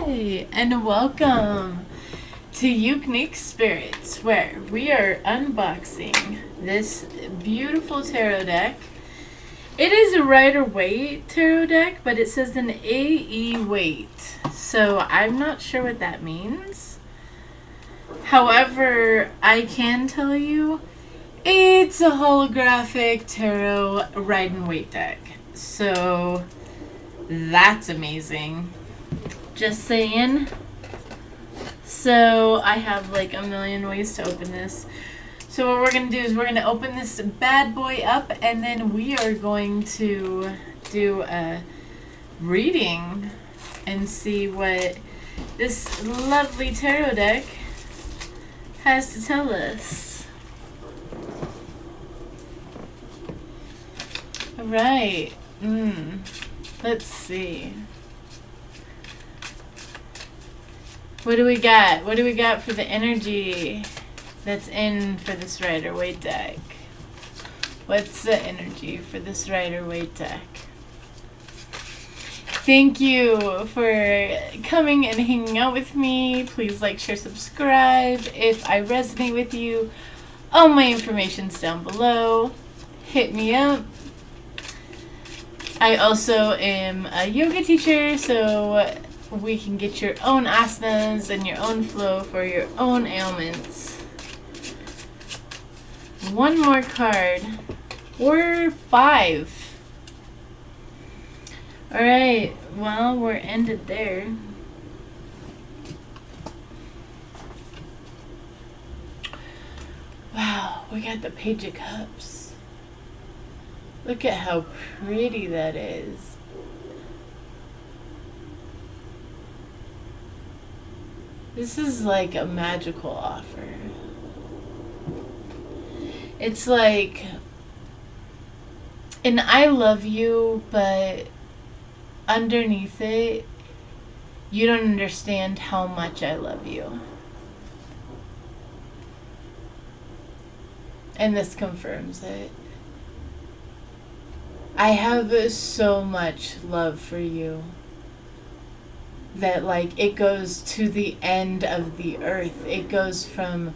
Hi, and welcome to Unique Spirits, where we are unboxing this beautiful tarot deck. It is a Rider-Waite tarot deck, but it says an AE weight, so I'm not sure what that means. However, I can tell you it's a holographic tarot Rider-Waite deck, so that's amazing. Just saying. So I have like a million ways to open this. So what we're going to do is we're going to open this bad boy up, and then we are going to do a reading and see what this lovely tarot deck has to tell us. Alright. Let's see. What do we got? What do we got for the energy that's in for this Rider-Waite deck? What's the energy for this Rider-Waite deck? Thank you for coming and hanging out with me. Please like, share, subscribe. If I resonate with you, all my information's down below. Hit me up. I also am a yoga teacher, so we can get your own asanas and your own flow for your own ailments. One more card. Or 5. Alright, well, we're ended there. Wow, we got the Page of Cups. Look at how pretty that is. This is like a magical offer. It's like an I love you, but underneath it, you don't understand how much I love you. And this confirms it. I have so much love for you that like it goes to the end of the earth. It goes from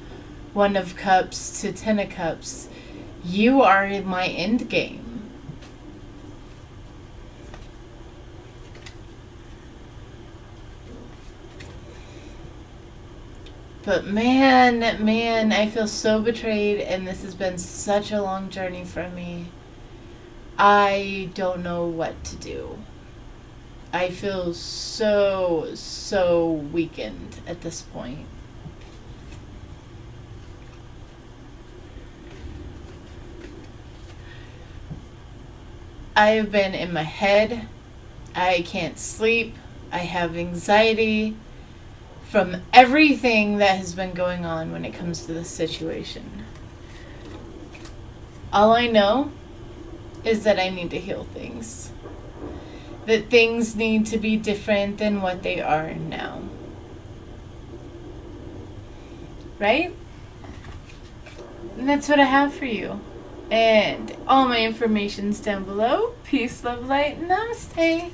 1 of Cups to 10 of Cups. You are in my end game. But man, I feel so betrayed, and this has been such a long journey for me. I don't know what to do. I feel so weakened at this point. I have been in my head. I can't sleep. I have anxiety from everything that has been going on when it comes to this situation. All I know is that I need to heal things. That things need to be different than what they are now. Right? And that's what I have for you. And all my information's down below. Peace, love, light, namaste.